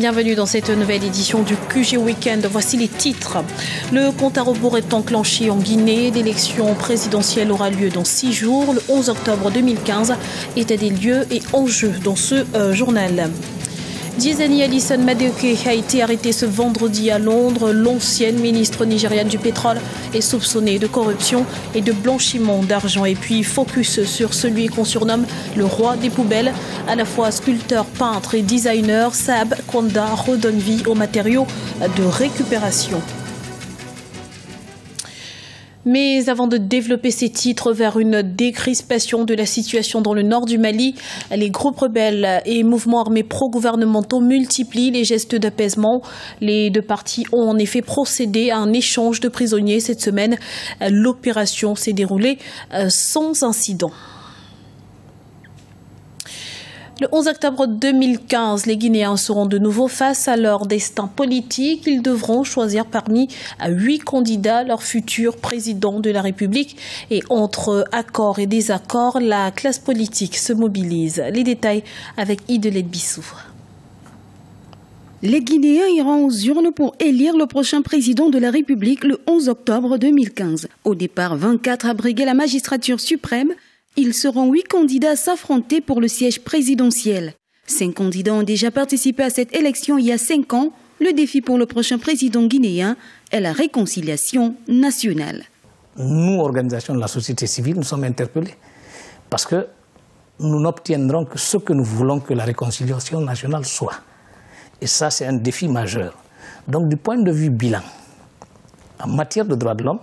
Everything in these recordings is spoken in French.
Bienvenue dans cette nouvelle édition du QG Weekend. Voici les titres. Le compte à rebours est enclenché en Guinée. L'élection présidentielle aura lieu dans 6 jours. Le 11 octobre 2015 état des lieux et enjeux dans ce journal. Diezani Alison Madueke a été arrêtée ce vendredi à Londres. L'ancienne ministre nigériane du pétrole est soupçonnée de corruption et de blanchiment d'argent. Et puis focus sur celui qu'on surnomme le roi des poubelles. À la fois sculpteur, peintre et designer, Saab Kwanda redonne vie aux matériaux de récupération. Mais avant de développer ces titres vers une décrispation de la situation dans le nord du Mali, les groupes rebelles et mouvements armés pro-gouvernementaux multiplient les gestes d'apaisement. Les deux parties ont en effet procédé à un échange de prisonniers cette semaine. L'opération s'est déroulée sans incident. Le 11 octobre 2015, les Guinéens seront de nouveau face à leur destin politique. Ils devront choisir parmi 8 candidats leur futur président de la République. Et entre accords et désaccords, la classe politique se mobilise. Les détails avec Idelette Bissou. Les Guinéens iront aux urnes pour élire le prochain président de la République le 11 octobre 2015. Au départ, 24 abriguaient la magistrature suprême. Ils seront 8 candidats à s'affronter pour le siège présidentiel. 5 candidats ont déjà participé à cette élection il y a 5 ans. Le défi pour le prochain président guinéen est la réconciliation nationale. Nous, organisations de la société civile, nous sommes interpellés parce que nous n'obtiendrons que ce que nous voulons que la réconciliation nationale soit. Et ça, c'est un défi majeur. Donc, du point de vue bilan, en matière de droits de l'homme,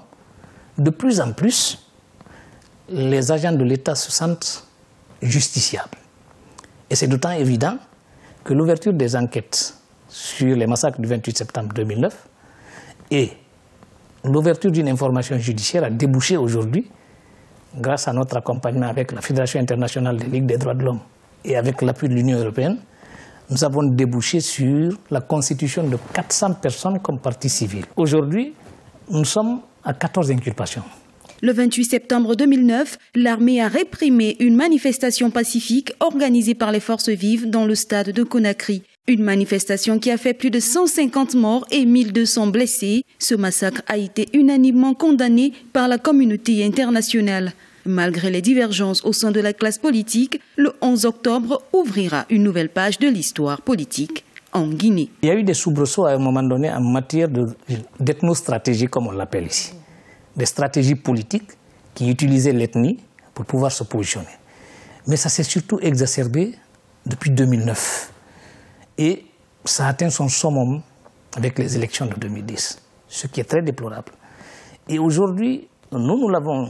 de plus en plus, les agents de l'État se sentent justiciables. Et c'est d'autant évident que l'ouverture des enquêtes sur les massacres du 28 septembre 2009 et l'ouverture d'une information judiciaire a débouché aujourd'hui, grâce à notre accompagnement avec la Fédération internationale des ligues des droits de l'homme et avec l'appui de l'Union européenne, nous avons débouché sur la constitution de 400 personnes comme partie civile. Aujourd'hui, nous sommes à 14 inculpations. Le 28 septembre 2009, l'armée a réprimé une manifestation pacifique organisée par les forces vives dans le stade de Conakry. Une manifestation qui a fait plus de 150 morts et 1200 blessés. Ce massacre a été unanimement condamné par la communauté internationale. Malgré les divergences au sein de la classe politique, le 11 octobre ouvrira une nouvelle page de l'histoire politique en Guinée. Il y a eu des soubresauts à un moment donné en matière d'ethnostratégie, comme on l'appelle ici. Des stratégies politiques qui utilisaient l'ethnie pour pouvoir se positionner. Mais ça s'est surtout exacerbé depuis 2009. Et ça a atteint son summum avec les élections de 2010, ce qui est très déplorable. Et aujourd'hui, nous l'avons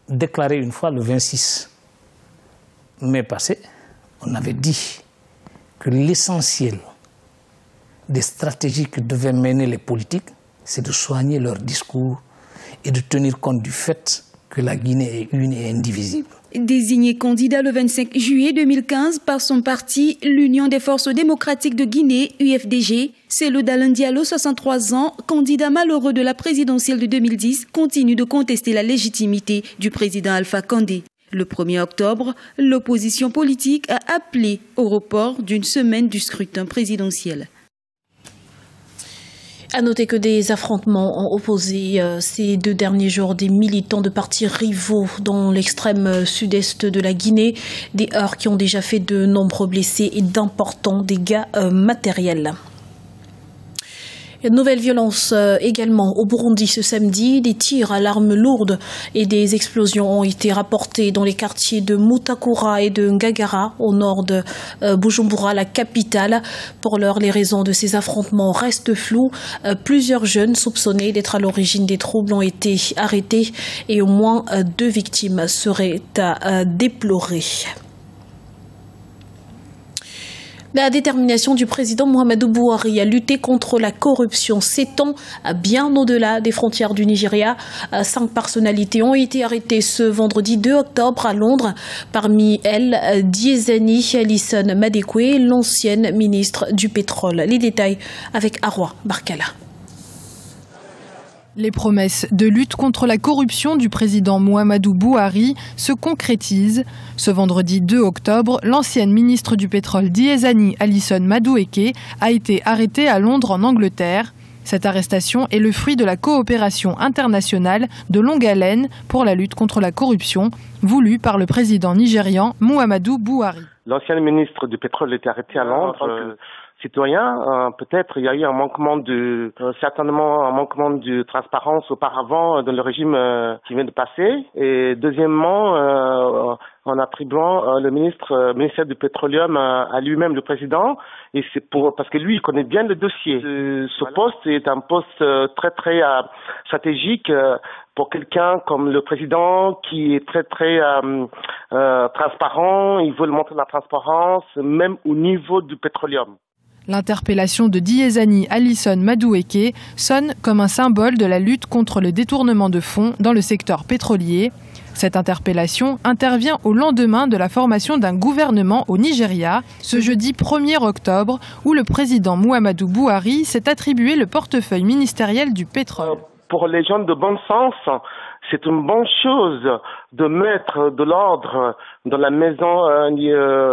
déclaré une fois le 26 mai passé, on avait dit que l'essentiel des stratégies que devaient mener les politiques, c'est de soigner leur discours et de tenir compte du fait que la Guinée est une et indivisible. Désigné candidat le 25 juillet 2015 par son parti, l'Union des forces démocratiques de Guinée, UFDG, Cellou Dalein Diallo, 63 ans, candidat malheureux de la présidentielle de 2010, continue de contester la légitimité du président Alpha Condé. Le 1er octobre, l'opposition politique a appelé au report d'une semaine du scrutin présidentiel. À noter que des affrontements ont opposé ces 2 derniers jours des militants de partis rivaux dans l'extrême sud-est de la Guinée. Des heurts qui ont déjà fait de nombreux blessés et d'importants dégâts matériels. Une nouvelle violence également au Burundi ce samedi. Des tirs à l'arme lourde et des explosions ont été rapportés dans les quartiers de Mutakura et de Ngagara au nord de Bujumbura, la capitale. Pour l'heure, les raisons de ces affrontements restent floues. Plusieurs jeunes soupçonnés d'être à l'origine des troubles ont été arrêtés et au moins 2 victimes seraient à déplorer. La détermination du président Muhammadu Buhari à lutter contre la corruption s'étend bien au-delà des frontières du Nigeria. 5 personnalités ont été arrêtées ce vendredi 2 octobre à Londres. Parmi elles, Diezani Alison Madueke, l'ancienne ministre du pétrole. Les détails avec Arwa Barkala. Les promesses de lutte contre la corruption du président Mouhamadou Bouhari se concrétisent. Ce vendredi 2 octobre, l'ancienne ministre du pétrole Diezani Alison Madueke a été arrêtée à Londres en Angleterre. Cette arrestation est le fruit de la coopération internationale de longue haleine pour la lutte contre la corruption, voulue par le président nigérian Mouhamadou Bouhari. L'ancienne ministre du pétrole était arrêtée à Londres. Citoyen, peut-être il y a eu certainement un manquement de transparence auparavant dans le régime qui vient de passer. Et deuxièmement, en attribuant le ministère du pétroleum à lui-même, le président, et c'est parce que lui il connaît bien le dossier. Ce poste est un poste très stratégique pour quelqu'un comme le président qui est très transparent. Il veut montrer la transparence même au niveau du pétroleum. L'interpellation de Diezani Alison Madueke sonne comme un symbole de la lutte contre le détournement de fonds dans le secteur pétrolier. Cette interpellation intervient au lendemain de la formation d'un gouvernement au Nigeria, ce jeudi 1er octobre, où le président Mouhamadou Bouhari s'est attribué le portefeuille ministériel du pétrole. Pour les gens de bon sens, c'est une bonne chose de mettre de l'ordre dans la maison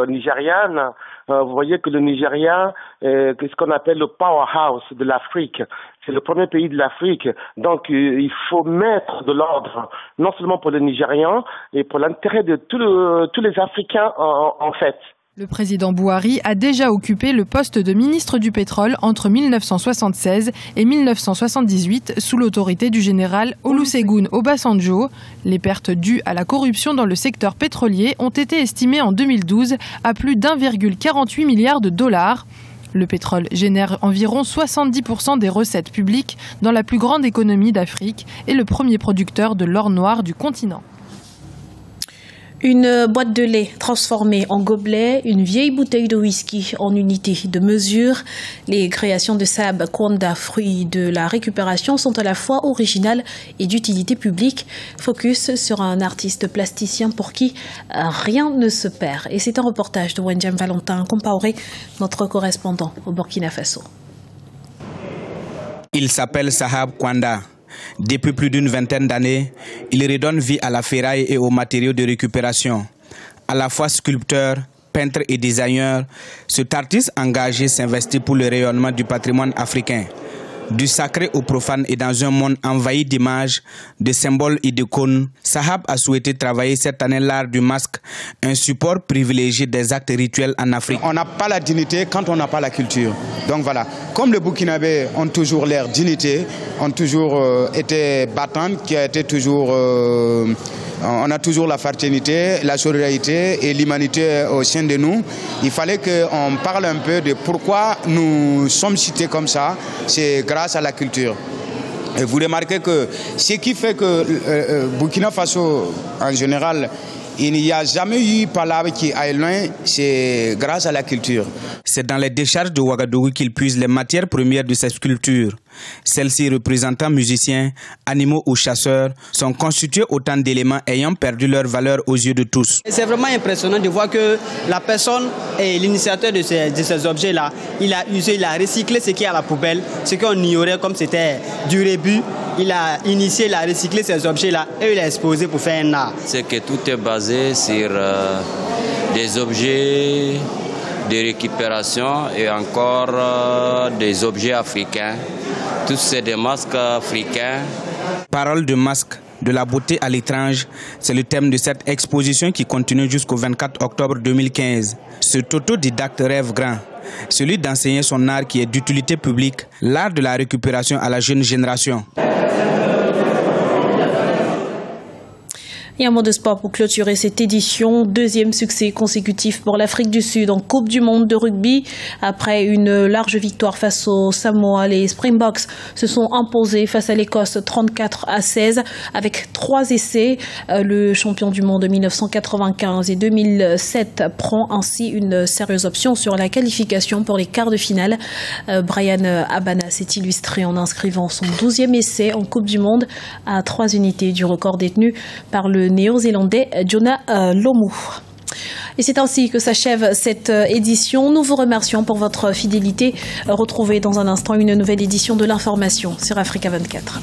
nigériane. Vous voyez que le Nigeria est ce qu'on appelle le powerhouse de l'Afrique. C'est le premier pays de l'Afrique. Donc il faut mettre de l'ordre, non seulement pour les Nigérians, mais pour l'intérêt de tous les Africains en fait. Le président Bouhari a déjà occupé le poste de ministre du pétrole entre 1976 et 1978 sous l'autorité du général Olusegun Obasanjo. Les pertes dues à la corruption dans le secteur pétrolier ont été estimées en 2012 à plus d'1,48 milliard de dollars. Le pétrole génère environ 70% des recettes publiques dans la plus grande économie d'Afrique et le premier producteur de l'or noir du continent. Une boîte de lait transformée en gobelet, une vieille bouteille de whisky en unité de mesure. Les créations de Sahab Kwanda, fruits de la récupération, sont à la fois originales et d'utilité publique. Focus sur un artiste plasticien pour qui rien ne se perd. Et c'est un reportage de Wendiam Valentin Compaoré, notre correspondant au Burkina Faso. Il s'appelle Sahab Kwanda. Depuis plus d'une vingtaine d'années, il redonne vie à la ferraille et aux matériaux de récupération. À la fois sculpteur, peintre et designer, cet artiste engagé s'investit pour le rayonnement du patrimoine africain. Du sacré au profane et dans un monde envahi d'images, de symboles et d'icônes, Sahab a souhaité travailler cette année l'art du masque, un support privilégié des actes rituels en Afrique. On n'a pas la dignité quand on n'a pas la culture. Donc voilà, comme les Burkinabés ont toujours leur dignité, ont toujours été battantes, qui a été toujours... on a toujours la fraternité, la solidarité et l'humanité au sein de nous. Il fallait qu'on parle un peu de pourquoi nous sommes cités comme ça. C'est grâce à la culture. Et vous remarquez que ce qui fait que Burkina Faso, en général, il n'y a jamais eu palabre qui aille loin, c'est grâce à la culture. C'est dans les décharges de Ouagadougou qu'il puise les matières premières de ces sculptures. Celles-ci représentant musiciens, animaux ou chasseurs sont constituées autant d'éléments ayant perdu leur valeur aux yeux de tous. C'est vraiment impressionnant de voir que la personne et l'initiateur de ces objets-là, il a usé, il a recyclé ce qui est à la poubelle, ce qu'on ignorait comme c'était du rébut. Il a initié, il a recyclé ces objets-là et il a exposé pour faire un art. C'est que tout est basé sur des objets de récupération et encore des objets africains. Tous c'est des masques africains. Parole de masque, de la beauté à l'étrange, c'est le thème de cette exposition qui continue jusqu'au 24 octobre 2015. Cet autodidacte rêve grand, celui d'enseigner son art qui est d'utilité publique, l'art de la récupération à la jeune génération. Et un mot de sport pour clôturer cette édition. Deuxième succès consécutif pour l'Afrique du Sud en Coupe du Monde de rugby. Après une large victoire face aux Samoa, les Springboks se sont imposés face à l'Écosse 34-16 avec 3 essais. Le champion du monde de 1995 et 2007 prend ainsi une sérieuse option sur la qualification pour les quarts de finale. Bryan Habana s'est illustré en inscrivant son 12e essai en Coupe du Monde à 3 unités du record détenu par le néo-zélandais Jonah Lomu. Et c'est ainsi que s'achève cette édition. Nous vous remercions pour votre fidélité. Retrouvez dans un instant une nouvelle édition de l'information sur Africa 24.